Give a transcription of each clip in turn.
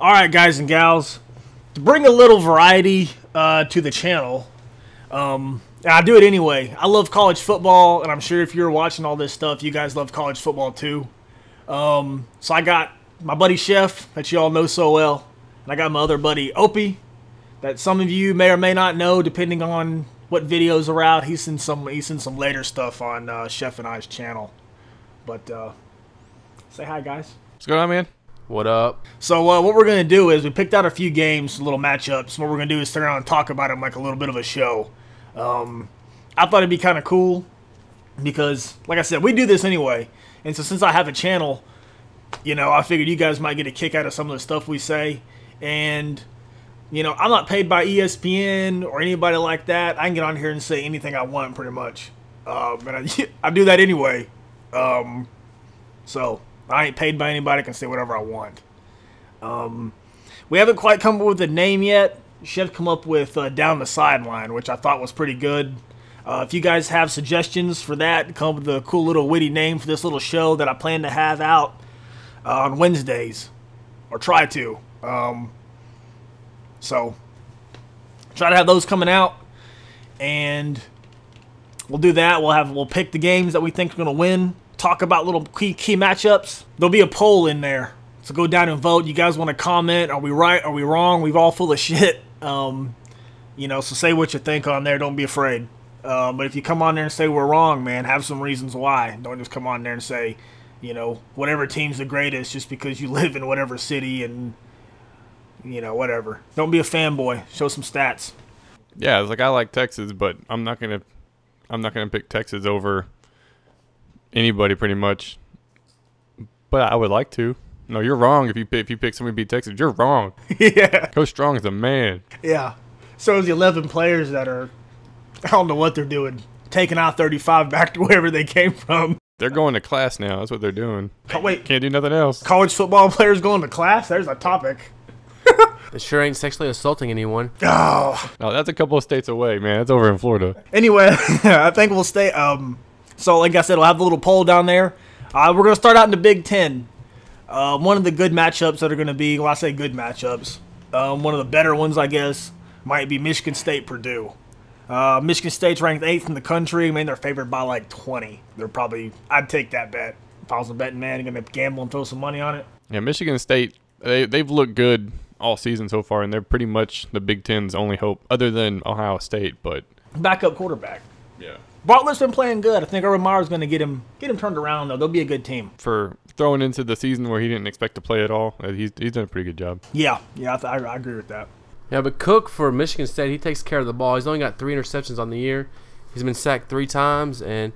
All right, guys and gals, to bring a little variety to the channel, and I do it anyway. I love college football, and I'm sure if you're watching all this stuff, you guys love college football too. So I got my buddy Chef, that you all know so well, and I got my other buddy Opie, that some of you may or may not know, depending on what videos are out. He's in some later stuff on Chef and I's channel. But say hi, guys. What's going on, man? What up? So what we're going to do is we picked out a few games, little matchups. What we're going to do is sit around and talk about them like a little bit of a show. I thought it'd be kind of cool because, like I said, we do this anyway. And so since I have a channel, you know, I figured you guys might get a kick out of some of the stuff we say. And, you know, I'm not paid by ESPN or anybody like that. I can get on here and say anything I want pretty much. And I do that anyway. So I ain't paid by anybody. I can say whatever I want. We haven't quite come up with a name yet. Chef come up with Down the Sideline, which I thought was pretty good. If you guys have suggestions for that, come up with a cool little witty name for this little show that I plan to have out on Wednesdays, or try to. So try to have those coming out, and we'll do that. We'll pick the games that we think are going to win. Talk about little key matchups. There'll be a poll in there, so go down and vote. You guys want to comment? Are we right? Are we wrong? We've all full of shit. You know, so say what you think on there. Don't be afraid. But if you come on there and say we're wrong, man, have some reasons why. Don't just come on there and say, you know, whatever team's the greatest just because you live in whatever city and, you know, whatever. Don't be a fanboy. Show some stats. Yeah, it's like I like Texas, but I'm not gonna pick Texas over anybody pretty much. But I would like to. No, you're wrong if you pick somebody to beat Texas. You're wrong. Yeah. Coach Strong is a man. Yeah. So is the 11 players that are, I don't know what they're doing, taking out 35 back to wherever they came from. They're going to class now. That's what they're doing. Wait. Can't do nothing else. College football players going to class? There's a topic. It sure ain't sexually assaulting anyone. Oh. No, that's a couple of states away, man. That's over in Florida. Anyway, I think we'll stay. So like I said, we'll have a little poll down there. We're going to start out in the Big Ten. One of the good matchups that are going to be, well, I say good matchups. One of the better ones, I guess, might be Michigan State, Purdue. Michigan State's ranked 8th in the country. I mean, they're favored by like 20. They're probably, I'd take that bet. If I was a betting man, you're going to gamble and throw some money on it. Yeah, Michigan State, they've looked good all season so far, and they're pretty much the Big Ten's only hope, other than Ohio State. But backup quarterback. Yeah. Bartlett's been playing good. I think Urban Meyer's going to get him turned around, though. They'll be a good team. For throwing into the season where he didn't expect to play at all, he's done a pretty good job. Yeah, I agree with that. Yeah, but Cook for Michigan State, he takes care of the ball. He's only got 3 interceptions on the year. He's been sacked 3 times, and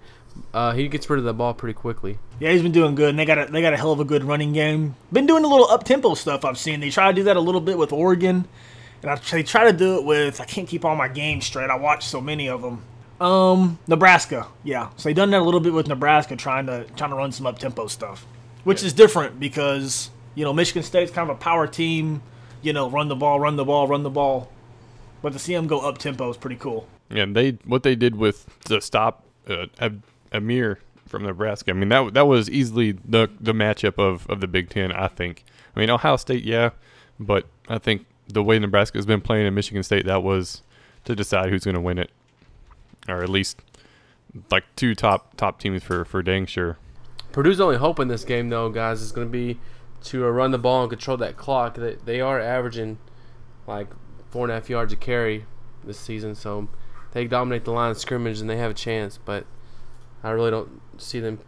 he gets rid of the ball pretty quickly. Yeah, he's been doing good. And they got a hell of a good running game. Been doing a little up-tempo stuff I've seen. They try to do that a little bit with Oregon, and they try to do it with, I can't keep all my games straight. I watch so many of them. Nebraska, yeah. So they done that a little bit with Nebraska, trying to run some up-tempo stuff, which is different because, you know, Michigan State's kind of a power team. You know, run the ball, run the ball, run the ball. But to see them go up-tempo is pretty cool. Yeah, what they did with the stop Amir from Nebraska, I mean, that was easily the matchup of the Big Ten, I think. I mean, Ohio State, yeah, but I think the way Nebraska's been playing in Michigan State, that was to decide who's going to win it. Or at least like 2 top teams for dang sure. Purdue's only hope in this game, though, guys, is going to be to run the ball and control that clock. They are averaging like 4.5 yards a carry this season, so they dominate the line of scrimmage and they have a chance. But I really don't see them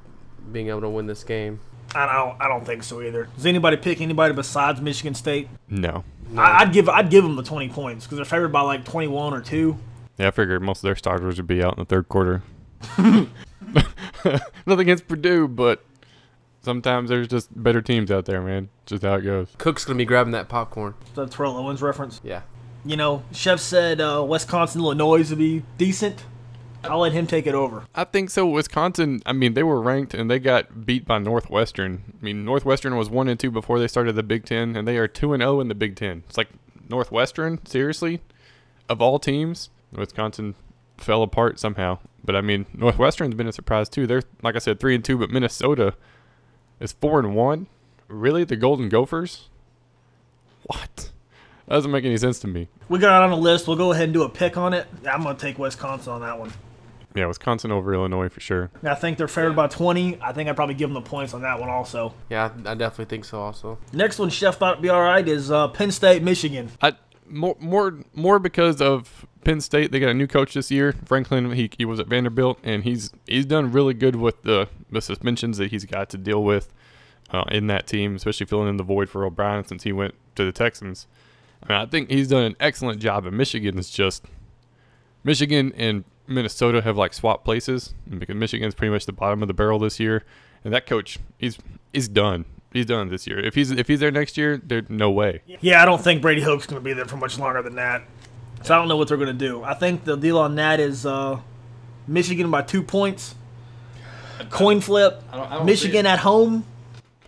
being able to win this game. I don't think so either. Does anybody pick anybody besides Michigan State? No. I'd give them the 20 points because they're favored by like 21 or 2. Yeah, I figured most of their starters would be out in the third quarter. Nothing against Purdue, but sometimes there's just better teams out there, man. Just how it goes. Cook's going to be grabbing that popcorn. The Terrell Owens reference? Yeah. You know, Chef said Wisconsin, Illinois would be decent. I'll let him take it over. I think so. Wisconsin, I mean, they were ranked and they got beat by Northwestern. I mean, Northwestern was 1-2 before they started the Big Ten, and they are 2-0 in the Big Ten. It's like Northwestern, seriously, of all teams, Wisconsin fell apart somehow. But I mean, Northwestern's been a surprise too. They're, like I said, 3-2, but Minnesota is 4-1. Really, the Golden Gophers? What? That doesn't make any sense to me. We got it on the list. We'll go ahead and do a pick on it. I'm going to take Wisconsin on that one. Yeah, Wisconsin over Illinois for sure. I think they're favored by 20. I think I'd probably give them the points on that one also. Yeah, I definitely think so also. Next one, Chef thought it'd be all right, is Penn State, Michigan. More because of Penn State. They got a new coach this year. Franklin, he was at Vanderbilt, and he's done really good with the suspensions that he's got to deal with in that team, especially filling in the void for O'Brien since he went to the Texans. I mean, I think he's done an excellent job. And Michigan and Minnesota have like swapped places because Michigan's pretty much the bottom of the barrel this year, and that coach he's done. He's done this year. If he's there next year, there's no way. Yeah, I don't think Brady Hoke's going to be there for much longer than that. So I don't know what they're going to do. I think the deal on that is Michigan by 2 points. Coin flip. I don't Michigan at home.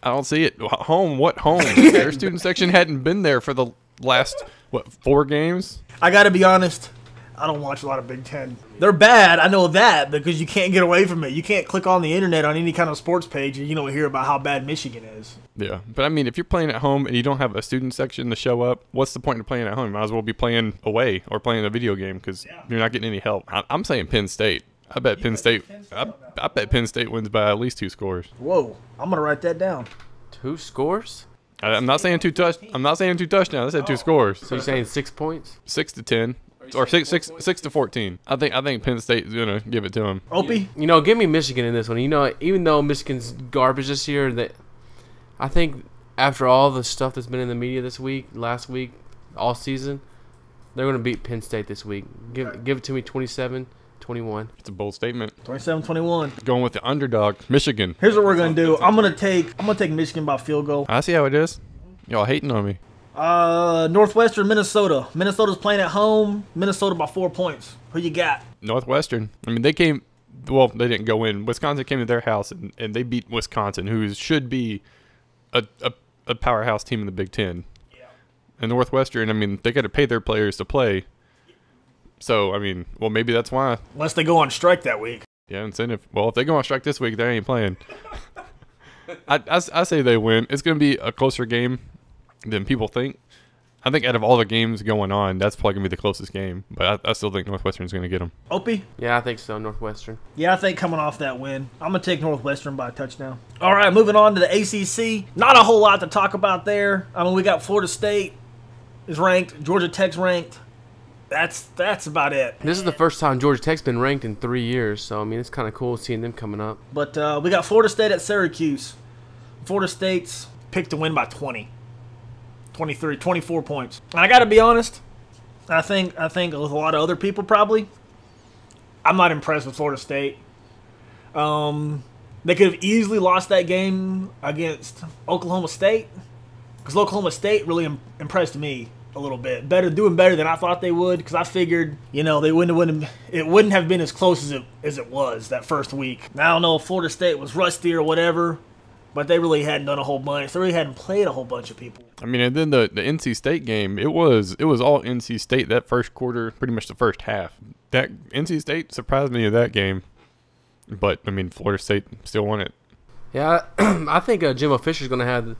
I don't see it. Home? What home? Their student section hadn't been there for the last 4 games. I got to be honest. I don't watch a lot of Big Ten. They're bad. I know that because you can't get away from it. You can't click on the internet on any kind of sports page and you don't hear about how bad Michigan is. Yeah, but I mean, if you're playing at home and you don't have a student section to show up, what's the point of playing at home? You might as well be playing away or playing a video game because you're not getting any help. I'm saying Penn State. I bet Penn State. I bet Penn State wins by at least 2 scores. Whoa, I'm gonna write that down. 2 scores? I'm not saying 2 I'm not saying 2 touchdowns. I said 2 scores. So you're saying 6 points? 6 to 10. Or 6 to 14. I think Penn State's gonna give it to him. Opie? You know, give me Michigan in this one. You know, even though Michigan's garbage this year, that I think after all the stuff that's been in the media this week, last week, all season, they're gonna beat Penn State this week. Give it to me 27-21. It's a bold statement. 27-21. Going with the underdog, Michigan. Here's what we're gonna do. I'm gonna take Michigan by field goal. I see how it is. Y'all hating on me. Northwestern, Minnesota. Minnesota's playing at home. Minnesota by 4 points. Who you got? Northwestern. I mean, they came. Well, they didn't go in. Wisconsin came to their house and they beat Wisconsin, who should be a powerhouse team in the Big Ten. Yeah. And Northwestern, I mean, they got to pay their players to play. So, I mean, well, maybe that's why. Unless they go on strike that week. Yeah, incentive. Well, if they go on strike this week, they ain't playing. I say they win. It's going to be a closer game than people think. I think out of all the games going on, that's probably going to be the closest game. But I still think Northwestern's going to get them. Opie? Yeah, I think so, Northwestern. Yeah, I think coming off that win, I'm going to take Northwestern by a touchdown. All right, moving on to the ACC. Not a whole lot to talk about there. I mean, we got Florida State is ranked. Georgia Tech's ranked. That's about it. This is the first time Georgia Tech's been ranked in 3 years. So, I mean, it's kind of cool seeing them coming up. But we got Florida State at Syracuse. Florida State's picked to win by 20. 23, 24 points. And I got to be honest, I think with a lot of other people probably, I'm not impressed with Florida State. They could have easily lost that game against Oklahoma State because Oklahoma State really impressed me a little bit. Doing better than I thought they would because I figured, they it wouldn't have been as close as it was that first week. Now, I don't know if Florida State was rusty or whatever, but they really hadn't done a whole bunch. They really hadn't played a whole bunch of people. I mean, and then the NC State game, it was all NC State that first quarter, pretty much the first half. That NC State surprised me in that game, but I mean, Florida State still won it. Yeah, I think Jimbo Fisher's going to have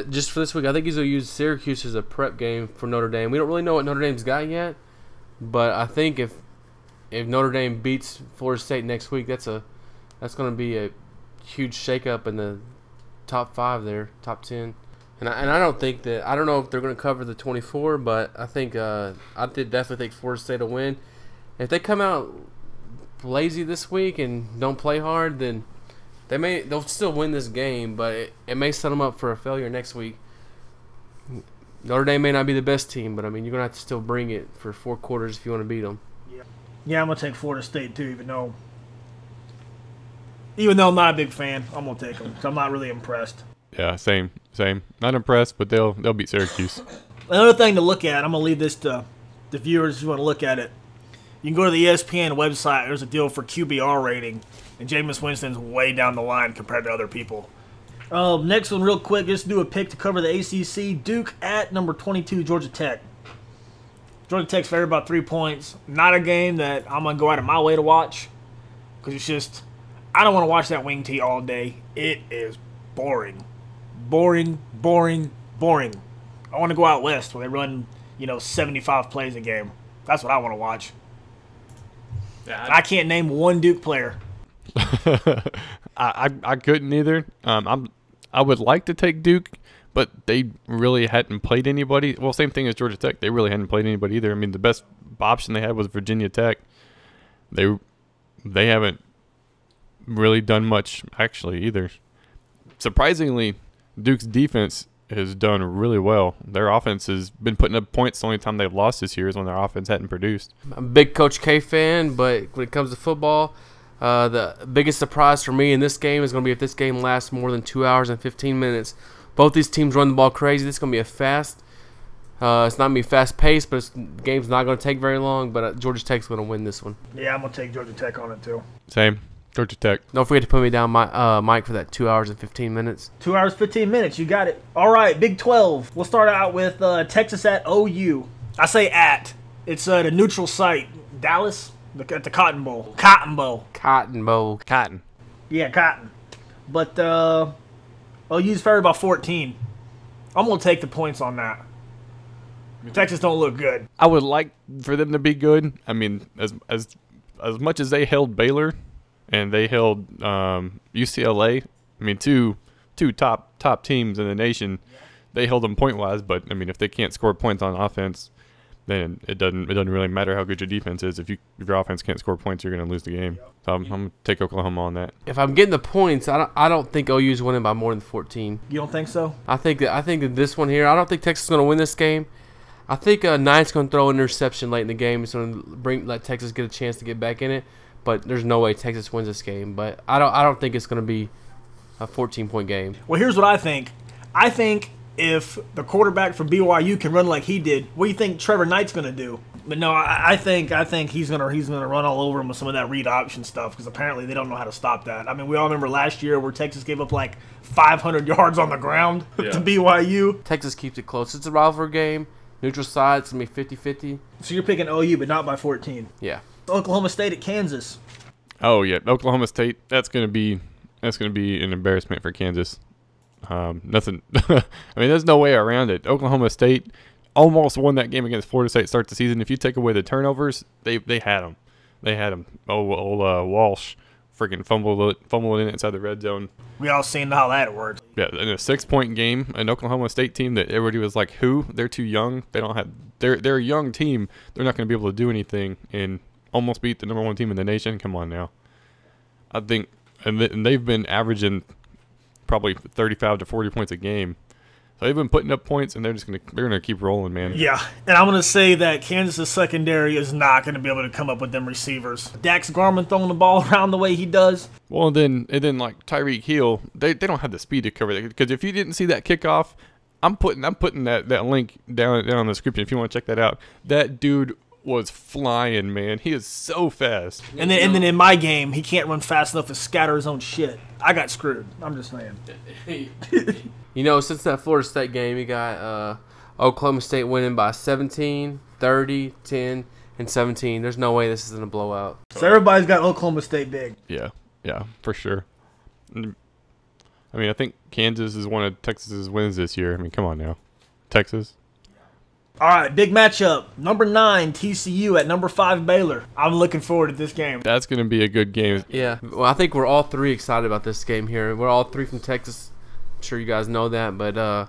just for this week. I think he's going to use Syracuse as a prep game for Notre Dame. We don't really know what Notre Dame's got yet, but I think if Notre Dame beats Florida State next week, that's going to be a huge shakeup in the top 5 there, top 10. And I don't think that – I don't know if they're going to cover the 24, but I think I did definitely think Florida State will win. If they come out lazy this week and don't play hard, then they'll still win this game, but it may set them up for a failure next week. Notre Dame may not be the best team, but, I mean, you're going to have to still bring it for 4 quarters if you want to beat them. Yeah, I'm going to take Florida State too, even though I'm not a big fan. I'm going to take them because I'm not really impressed. Yeah, same. Not impressed, but they'll beat Syracuse. Another thing to look at, I'm going to leave this to the viewers who want to look at it. You can go to the ESPN website. There's a deal for QBR rating, and Jameis Winston's way down the line compared to other people. Next one real quick, just do a pick to cover the ACC. Duke at number 22, Georgia Tech. Georgia Tech's favored by 3 points. Not a game that I'm going to go out of my way to watch because it's just, I don't want to watch that wing tee all day. It is boring. Boring. I want to go out west where they run, 75 plays a game. That's what I want to watch. Yeah, I can't name one Duke player. I couldn't either. I would like to take Duke, but they really hadn't played anybody. Well, same thing as Georgia Tech. They really hadn't played anybody either. I mean, the best option they had was Virginia Tech. They haven't really done much actually either. Surprisingly, Duke's defense has done really well. Their offense has been putting up points. The only time they've lost this year is when their offense hadn't produced. I'm a big Coach K fan, but when it comes to football, the biggest surprise for me in this game is going to be if this game lasts more than 2 hours and 15 minutes. Both these teams run the ball crazy. This is going to be a fast. It's not going to be fast paced, but the game's not going to take very long. But Georgia Tech's going to win this one. Yeah, I'm going to take Georgia Tech on it too. Same. Georgia Tech. Don't forget to put me down, Mike, for that 2 hours and 15 minutes. 2 hours, 15 minutes. You got it. All right, Big 12. We'll start out with Texas at OU. I say at. It's the neutral site. Dallas at the Cotton Bowl. Cotton Bowl. Cotton Bowl. Cotton. Yeah, Cotton. But OU's favored by 14. I'm going to take the points on that. Texas don't look good. I would like for them to be good. I mean, as much as they held Baylor and they held UCLA, I mean, two top teams in the nation, they held them point-wise. But, I mean, if they can't score points on offense, then it doesn't really matter how good your defense is. If your offense can't score points, you're going to lose the game. So I'm going to take Oklahoma on that. If I'm getting the points, I don't think OU's winning by more than 14. You don't think so? I think that this one here, I don't think Texas is going to win this game. I think Knight's going to throw an interception late in the game. It's going to let Texas get a chance to get back in it. But there's no way Texas wins this game. But I don't think it's going to be a 14-point game. Well, here's what I think. I think if the quarterback for BYU can run like he did, what do you think Trevor Knight's going to do? But no, I think he's gonna run all over him with some of that read option stuff because apparently they don't know how to stop that. I mean, we all remember last year where Texas gave up like 500 yards on the ground to BYU. Texas keeps it close. It's a rivalry game. Neutral side, it's going to be 50-50. So you're picking OU, but not by 14. Yeah. Oklahoma State at Kansas. Oh yeah, Oklahoma State. That's gonna be an embarrassment for Kansas. Nothing. I mean, there's no way around it. Oklahoma State almost won that game against Florida State to start the season. If you take away the turnovers, they had them. They had them. Walsh freaking fumbled in inside the red zone. We all seen how that worked. Yeah, in a 6-point game, an Oklahoma State team that everybody was like, "Who? They're too young. They don't have. They're a young team. They're not going to be able to do anything." And almost beat the #1 team in the nation. Come on now. I think, and they've been averaging probably 35 to 40 points a game. So they've been putting up points, and they're gonna keep rolling, man. Yeah, and I'm gonna say that Kansas' secondary is not gonna be able to come up with them receivers. Dax Garland throwing the ball around the way he does. Well, and then like Tyreek Hill, they don't have the speed to cover that. Because if you didn't see that kickoff, I'm putting that link down on the description if you want to check that out. That dude was flying, man. He is so fast. And then in my game, he can't run fast enough to scatter his own shit. I got screwed. I'm just saying. You know, since that Florida State game, you got Oklahoma State winning by 17, 30, 10, and 17. There's no way this isn't a blowout. So everybody's got Oklahoma State big. Yeah, for sure. I mean, I think Kansas is one of Texas's wins this year. I mean, come on now. Texas. All right, big matchup. Number 9, TCU at number 5, Baylor. I'm looking forward to this game. That's going to be a good game. Yeah. Well, I think we're all three excited about this game here. We're all three from Texas. I'm sure you guys know that, but yeah,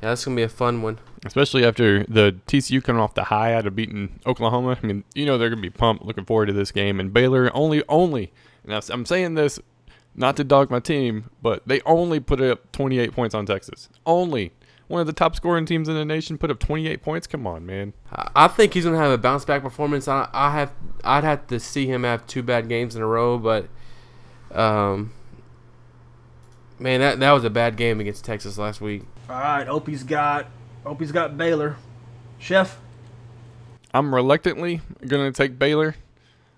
that's going to be a fun one. Especially after the TCU coming off the high out of beating Oklahoma. I mean, you know they're going to be pumped, looking forward to this game. And Baylor only, and I'm saying this not to dog my team, but they only put up 28 points on Texas. Only. One of the top scoring teams in the nation put up 28 points. Come on, man. I think he's going to have a bounce back performance. I'd have to see him have 2 bad games in a row, but man, that was a bad game against Texas last week. All right, Opie's got Baylor. Chef? I'm reluctantly going to take Baylor.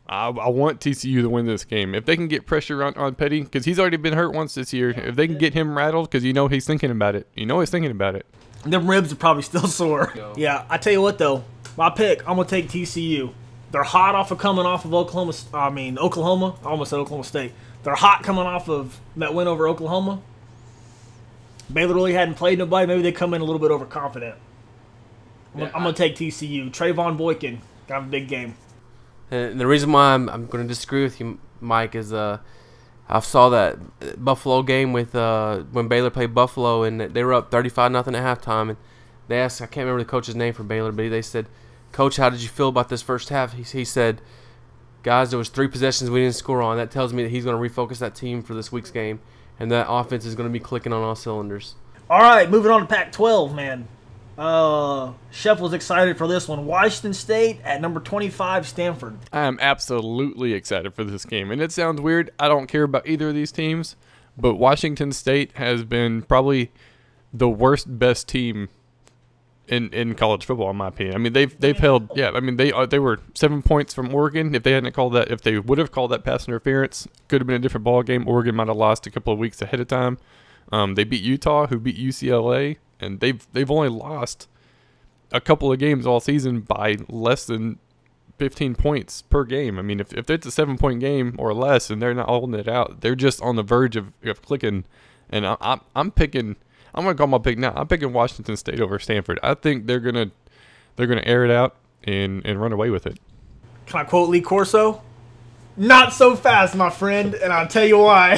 I want TCU to win this game. If they can get pressure on Petty, because he's already been hurt once this year. If they can get him rattled, because you know he's thinking about it. Them ribs are probably still sore. Yeah, I tell you what, though. My pick, I'm going to take TCU. They're hot off of coming off of Oklahoma. I almost said Oklahoma State. They're hot coming off of that win over Oklahoma. Baylor really hadn't played nobody. Maybe they come in a little bit overconfident. I'm going to take TCU. Trayvon Boykin got a big game. And the reason why I'm going to disagree with you, Mike, is I saw that Buffalo game with when Baylor played Buffalo, and they were up 35-0 at halftime. And they asked, I can't remember the coach's name for Baylor, but they said, Coach, how did you feel about this first half? He said, guys, there was 3 possessions we didn't score on. That tells me that he's going to refocus that team for this week's game, and that offense is going to be clicking on all cylinders. All right, moving on to Pac-12, man. Chef was excited for this one. Washington State at number 25, Stanford. I am absolutely excited for this game. And it sounds weird. I don't care about either of these teams, but Washington State has been probably the worst best team in college football, in my opinion. I mean, they've held, yeah. I mean, they were 7 points from Oregon. If they hadn't called that, if they would have called that pass interference, could have been a different ball game. Oregon might have lost a couple of weeks ahead of time. They beat Utah, who beat UCLA, and they've only lost a couple of games all season by less than 15 points per game. I mean, if it's a 7-point game or less and they're not holding it out, they're just on the verge of clicking. And I'm picking. I'm gonna call my pick now. I'm picking Washington State over Stanford. I think they're gonna air it out and run away with it. Can I quote Lee Corso? Not so fast, my friend, and I'll tell you why.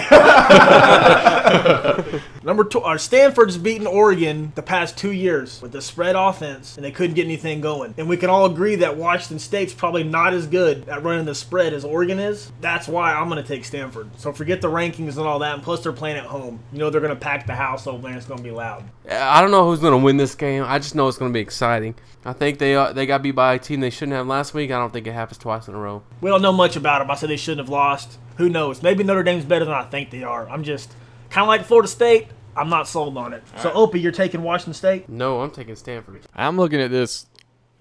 Number 2, Stanford's beaten Oregon the past 2 years with the spread offense, and they couldn't get anything going. And we can all agree that Washington State's probably not as good at running the spread as Oregon is. That's why I'm going to take Stanford. So forget the rankings and all that, and plus they're playing at home. You know they're going to pack the house over there, and it's going to be loud. I don't know who's going to win this game. I just know it's going to be exciting. I think they got beat by a team they shouldn't have last week. I don't think it happens twice in a row. We don't know much about them. I said they shouldn't have lost. Who knows? Maybe Notre Dame's better than I think they are. I'm just kind of like Florida State. I'm not sold on it. So, Opie, you're taking Washington State? No, I'm taking Stanford. I'm looking at this,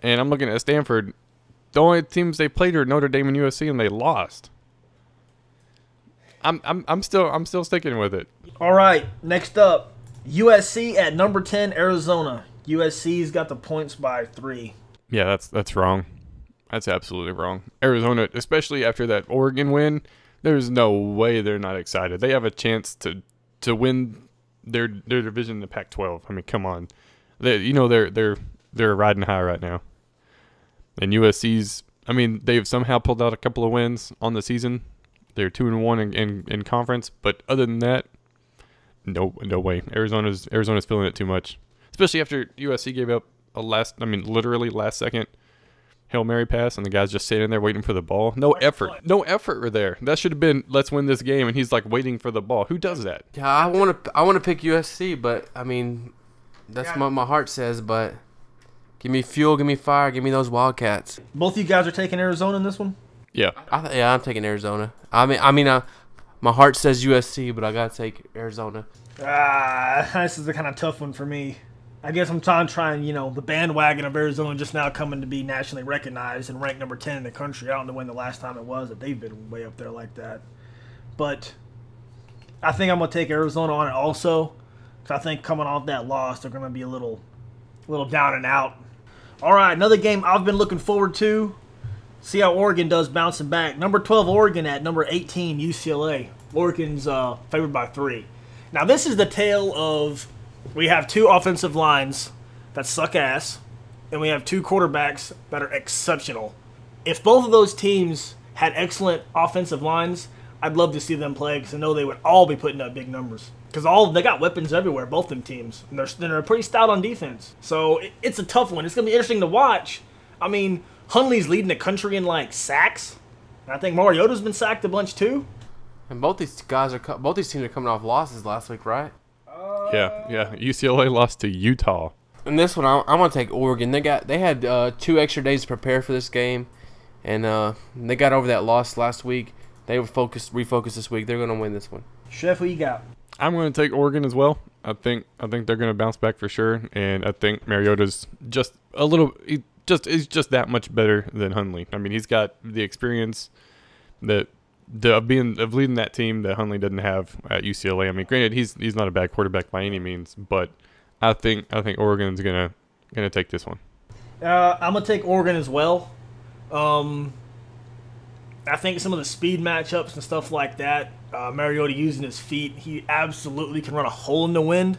and I'm looking at Stanford. The only teams they played are Notre Dame and USC, and they lost. I'm still sticking with it. All right, next up, USC at number 10, Arizona. USC's got the points by 3. Yeah, that's wrong. That's absolutely wrong. Arizona, especially after that Oregon win, there's no way they're not excited. They have a chance to win their division in the Pac-12. I mean, come on. They're riding high right now. And USC's, I mean, they've somehow pulled out a couple of wins on the season. They're 2-1 in conference, but other than that, no way. Arizona's feeling it too much. Especially after USC gave up literally last second Hail Mary pass, and the guy's just sitting there waiting for the ball. No effort there. That should have been, let's win this game, and he's like waiting for the ball. Who does that? Yeah, I want to pick USC, but I mean, that's what my heart says. But give me fuel, give me fire, give me those Wildcats. Both of you guys are taking Arizona in this one? Yeah. I'm taking Arizona. I mean, my heart says USC, but I gotta take Arizona. This is the kind of tough one for me. I guess I'm trying, the bandwagon of Arizona just now coming to be nationally recognized and ranked number 10 in the country. I don't know when the last time it was that they've been way up there like that. But I think I'm going to take Arizona on it also, because I think coming off that loss, they're going to be a little down and out. All right, another game I've been looking forward to. See how Oregon does bouncing back. Number 12, Oregon at number 18, UCLA. Oregon's favored by 3. Now, this is the tale of... We have 2 offensive lines that suck ass, and we have 2 quarterbacks that are exceptional. If both of those teams had excellent offensive lines, I'd love to see them play because I know they would all be putting up big numbers. Because they got weapons everywhere, both them teams. And they're pretty stout on defense. So it's a tough one. It's going to be interesting to watch. I mean, Hundley's leading the country in, sacks. And I think Mariota's been sacked a bunch, too. And both these teams are coming off losses last week, right? Yeah. UCLA lost to Utah. In this one, I'm gonna take Oregon. They had 2 extra days to prepare for this game, and they got over that loss last week. They were refocused this week. They're gonna win this one. Chef, who you got? I'm gonna take Oregon as well. I think they're gonna bounce back for sure, and I think Mariota's just a little. He's just that much better than Hundley. I mean, he's got the experience of leading that team that Hundley didn't have at UCLA. I mean, granted, he's not a bad quarterback by any means, but I think Oregon's gonna take this one. I'm gonna take Oregon as well. I think some of the speed matchups and stuff like that, Mariota using his feet, he absolutely can run a hole in the wind.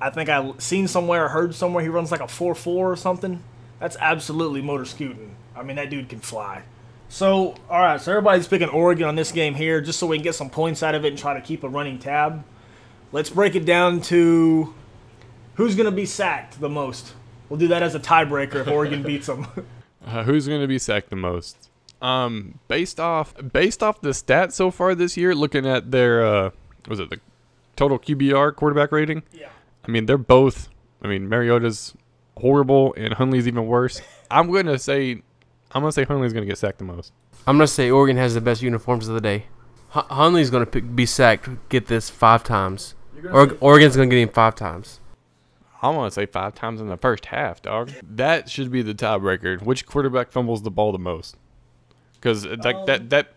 I think I seen somewhere or heard somewhere he runs like a 4.4 or something. That's absolutely motor scooting. I mean, that dude can fly. So, all right, so everybody's picking Oregon on this game here just so we can get some points out of it and try to keep a running tab. Let's break it down to who's going to be sacked the most. We'll do that as a tiebreaker if Oregon beats them. Who's going to be sacked the most? Based off the stats so far this year, looking at their the total QBR quarterback rating? Yeah. I mean, they're both. I mean, Mariota's horrible and Hundley's even worse. I'm gonna say Hundley's gonna get sacked the most. I'm gonna say Oregon has the best uniforms of the day. Hundley's gonna be sacked. Get this 5 times. Oregon's gonna get him 5 times. I want to say 5 times in the first half, dog. That should be the tiebreaker. Which quarterback fumbles the ball the most? Because that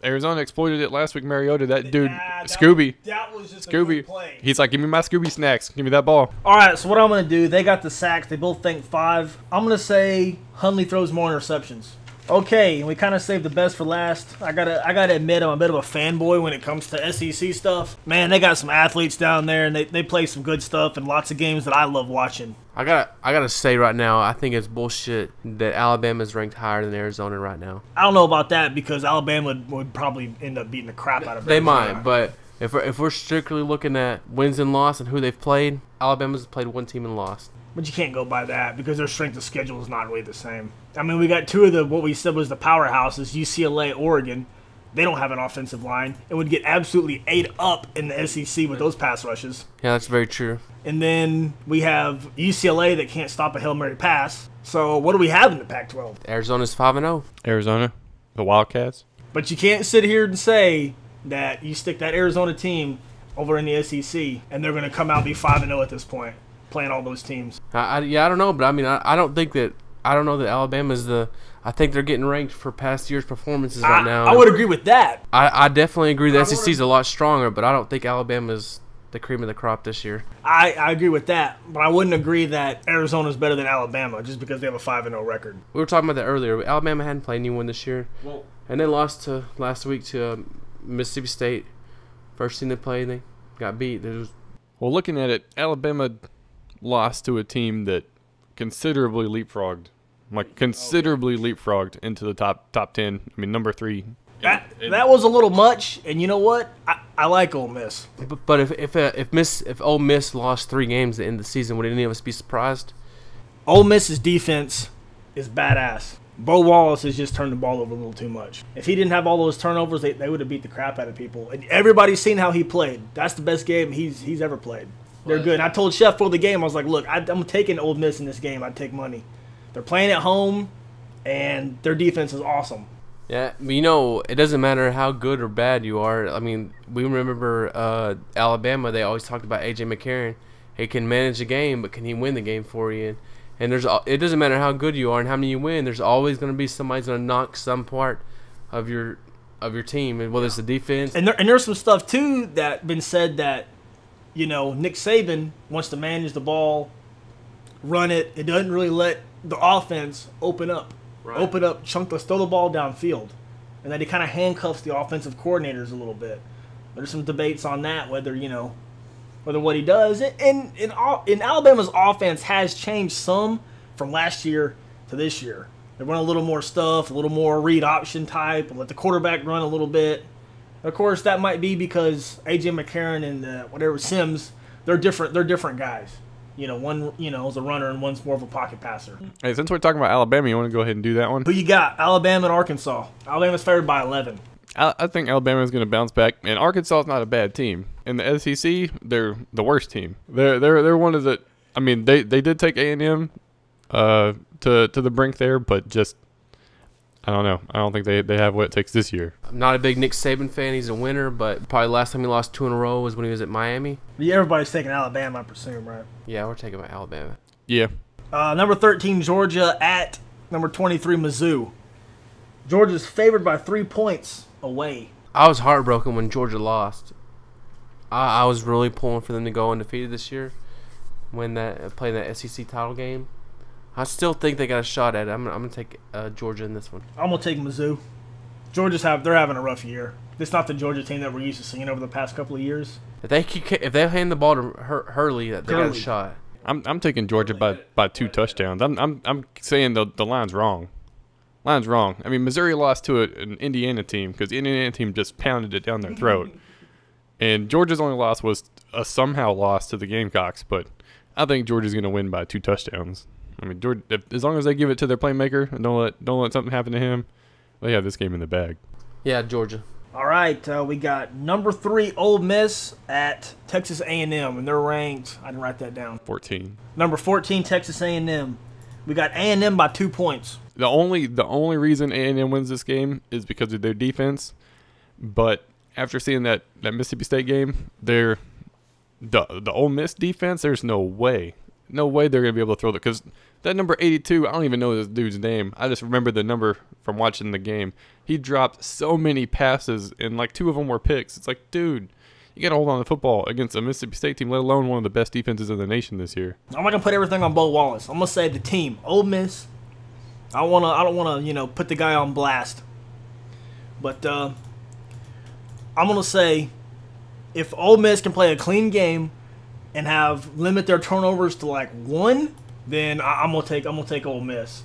Arizona exploited it last week. Mariota, that dude, Scooby. That was just Scooby. a good play. He's like, give me my Scooby snacks. Give me that ball. All right, so what I'm going to do, they got the sacks. They both think 5. I'm going to say Hundley throws more interceptions. Okay, and we kind of saved the best for last. I gotta admit, I'm a bit of a fanboy when it comes to SEC stuff. Man, they got some athletes down there, and they play some good stuff and lots of games that I love watching. I gotta say right now, I think it's bullshit that Alabama's ranked higher than Arizona right now. I don't know about that because Alabama would probably end up beating the crap out of They Arizona. might, but if we're strictly looking at wins and loss and who they've played, Alabama's played one team and lost. But you can't go by that because their strength of schedule is not really the same. I mean, we got 2 of what we said was the powerhouses, UCLA, Oregon. They don't have an offensive line. It would get absolutely ate up in the SEC with those pass rushes. Yeah, that's very true. And then we have UCLA that can't stop a Hail Mary pass. So what do we have in the Pac-12? Arizona's 5-0. Arizona, the Wildcats. But you can't sit here and say that you stick that Arizona team over in the SEC and they're going to come out and be 5-0 at this point, playing all those teams. I don't know, but I mean, I don't know that Alabama's I think they're getting ranked for past year's performances right now. I would agree with that. I definitely agree the SEC's a lot stronger, but I don't think Alabama's the cream of the crop this year. I agree with that, but I wouldn't agree that Arizona's better than Alabama just because they have a 5-0 record. We were talking about that earlier. Alabama hadn't played anyone this year, and they lost last week to Mississippi State. First team they played, they got beat. Well, looking at it, Alabama lost to a team that considerably leapfrogged into the top 10. I mean, number 3. That was a little much, and you know what? I like Ole Miss. But if Ole Miss lost 3 games at the end of the season, would any of us be surprised? Ole Miss's defense is badass. Bo Wallace has just turned the ball over a little too much. If he didn't have all those turnovers, they would have beat the crap out of people. And everybody's seen how he played. That's the best game he's ever played. They're good. And I told Chef for the game, I was like, look, I'm taking Ole Miss in this game. I'd take money. They're playing at home, and their defense is awesome. Yeah, you know, it doesn't matter how good or bad you are. I mean, we remember Alabama, they always talked about A.J. McCarron. He can manage a game, but can he win the game for you? And it doesn't matter how good you are and how many you win. There's always going to be somebody's going to knock some part of your team, and whether it's the defense. And there's some stuff, too, that been said that, you know, Nick Saban wants to manage the ball, run it. It doesn't really let the offense open up. Right. Open up, throw the ball downfield. And then he kind of handcuffs the offensive coordinators a little bit. There's some debates on that, whether what he does. And Alabama's offense has changed some from last year to this year. They run a little more stuff, a little more read option type, and let the quarterback run a little bit. Of course, that might be because A.J. McCarron and Sims, they're different guys. You know, one is a runner and one's more of a pocket passer. Hey, since we're talking about Alabama, you want to go ahead and do that one? Who you got? Alabama and Arkansas. Alabama's favored by 11. I think Alabama is going to bounce back, and Arkansas is not a bad team. In the SEC, they're the worst team. They're one of the. I mean, they did take A&M to the brink there, but just I don't know. I don't think they have what it takes this year. I'm not a big Nick Saban fan. He's a winner, but probably last time he lost 2 in a row was when he was at Miami. Yeah, everybody's taking Alabama, I presume, right? Yeah, we're taking Alabama. Yeah. Number 13, Georgia at number 23, Mizzou. Georgia's favored by 3 points away. I was heartbroken when Georgia lost. I was really pulling for them to go undefeated this year, playing that SEC title game. I still think they got a shot at it. I'm gonna take Georgia in this one. I'm gonna take Mizzou. They're having a rough year. This is not the Georgia team that we're used to seeing over the past couple of years. If they hand the ball to Hurley, they got a shot. I'm taking Georgia by 2 touchdowns. I'm saying the line's wrong. Line's wrong. I mean, Missouri lost to an Indiana team because the Indiana team just pounded it down their throat. And Georgia's only loss was a somehow loss to the Gamecocks, but I think Georgia's going to win by 2 touchdowns. I mean, Georgia, as long as they give it to their playmaker and don't let something happen to him, they have this game in the bag. Yeah, Georgia. All right, we got number 3 Ole Miss at Texas A&M, and they're ranked. I didn't write that down. 14. Number 14 Texas A&M. We got A&M by 2 points. The only reason A&M wins this game is because of their defense. But after seeing that Mississippi State game, the Ole Miss defense, there's no way they're going to be able to throw that, because that number 82, I don't even know this dude's name. I just remember the number from watching the game. He dropped so many passes, and like 2 of them were picks. It's like, dude, you got to hold on to football against a Mississippi State team, let alone one of the best defenses in the nation this year. I'm not gonna put everything on Bo Wallace. I'm gonna say the team, Ole Miss. I don't wanna put the guy on blast, but I'm gonna say if Ole Miss can play a clean game and limit their turnovers to like 1, then I'm gonna take Ole Miss.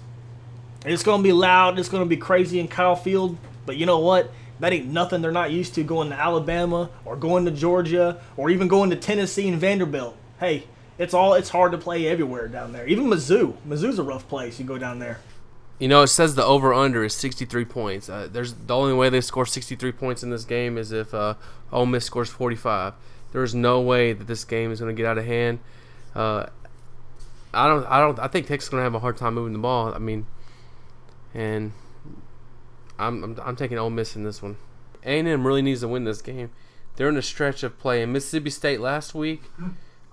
It's gonna be loud. It's gonna be crazy in Kyle Field, but you know what? That ain't nothing they're not used to going to Alabama or going to Georgia or even going to Tennessee and Vanderbilt. Hey, it's hard to play everywhere down there. Even Mizzou. Mizzou's a rough place. You go down there. You know, it says the over-under is 63 points. The only way they score 63 points in this game is if Ole Miss scores 45. There's no way that this game is going to get out of hand. I think Texas is going to have a hard time moving the ball. I mean, and I'm taking Ole Miss in this one. A&M really needs to win this game. They're in a stretch of playing Mississippi State last week,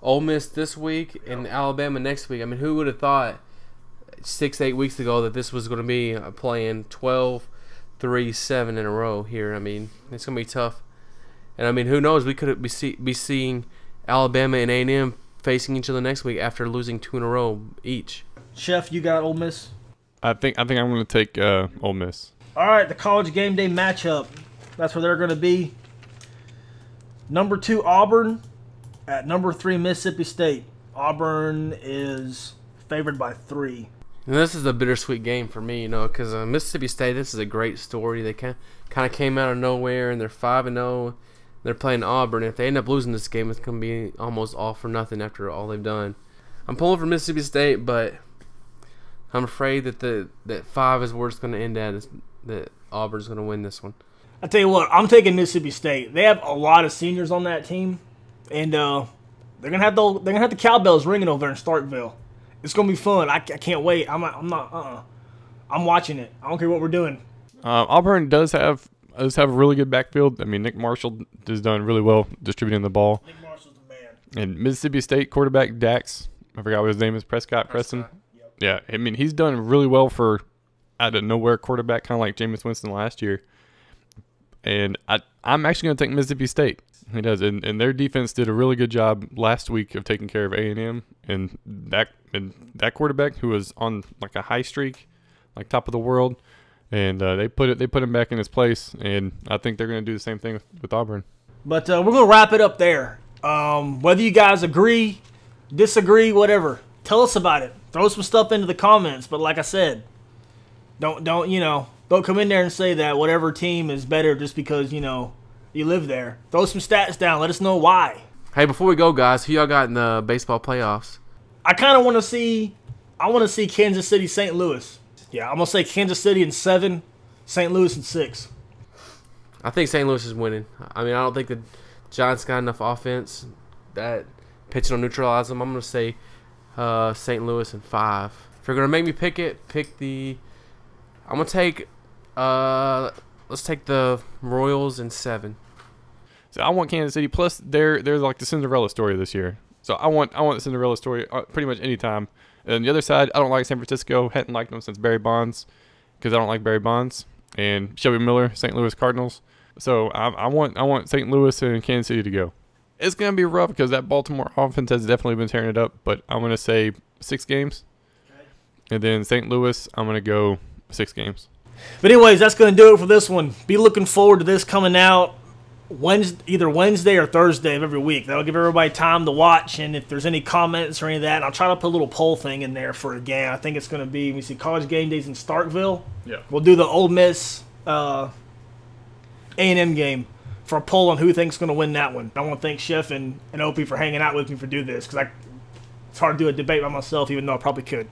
Ole Miss this week, and Alabama next week. I mean, who would have thought 6-8 weeks ago that this was going to be playing 12, 3, 7 in a row here? I mean, it's going to be tough. And I mean, who knows? We could be seeing Alabama and A&M facing each other next week after losing 2 in a row each. Chef, you got Ole Miss? I think I'm going to take Ole Miss. All right, the college game day matchup. That's where they're going to be. Number 2 Auburn at number 3 Mississippi State. Auburn is favored by 3. And this is a bittersweet game for me, because Mississippi State, this is a great story. They kind of came out of nowhere, and they're 5-0. They're playing Auburn. If they end up losing this game, it's going to be almost all for nothing after all they've done. I'm pulling for Mississippi State, but I'm afraid that 5 is where it's going to end at, is that Auburn's going to win this one. I tell you what, I'm taking Mississippi State. They have a lot of seniors on that team, and they're gonna have the cowbells ringing over there in Starkville. It's gonna be fun. I can't wait. I'm watching it. I don't care what we're doing. Auburn does have a really good backfield. I mean, Nick Marshall has done really well distributing the ball. Nick Marshall's the man. And Mississippi State quarterback Dax, I forgot what his name is, Preston. Yep. Yeah, I mean, he's done really well for out of nowhere quarterback, kind of like Jameis Winston last year. And I'm actually going to take Mississippi State. He does, and their defense did a really good job last week of taking care of A&M, and that quarterback who was on like a high streak, like top of the world, and they put him back in his place, and I think they're going to do the same thing with Auburn. But we're going to wrap it up there. Whether you guys agree, disagree, whatever, tell us about it. Throw some stuff into the comments. But like I said, don't come in there and say that whatever team is better just because you live there. Throw some stats down. Let us know why. Hey, before we go, guys, who y'all got in the baseball playoffs? I kind of want to see. I want to see Kansas City, St. Louis. Yeah, I'm gonna say Kansas City in 7, St. Louis in 6. I think St. Louis is winning. I mean, I don't think the Giants got enough offense that pitching will neutralize them. I'm gonna say St. Louis in 5. If you're gonna make me pick it, I'm gonna take. Let's take the Royals in 7. So I want Kansas City. Plus, they're like the Cinderella story this year. So I want the Cinderella story pretty much any time. And the other side, I don't like San Francisco. Hadn't liked them since Barry Bonds, because I don't like Barry Bonds and Shelby Miller, St. Louis Cardinals. So I want St. Louis and Kansas City to go. It's gonna be rough because that Baltimore offense has definitely been tearing it up. But I'm gonna say 6 games, and then St. Louis, I'm gonna go 6 games. But anyways, that's going to do it for this one. Be looking forward to this coming out either Wednesday or Thursday of every week. That'll give everybody time to watch, and if there's any comments or any of that, I'll try to put a little poll thing in there for a game. I think it's going to be, we see College Game Days in Starkville. Yeah. We'll do the Ole Miss A&M game for a poll on who thinks going to win that one. I want to thank Chef and Opie for hanging out with me for do this, because it's hard to do a debate by myself, even though I probably could.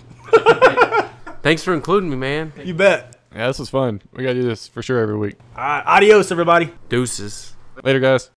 Thanks for including me, man. You bet. Yeah, this was fun. We got to do this for sure every week. All right, adios, everybody. Deuces. Later, guys.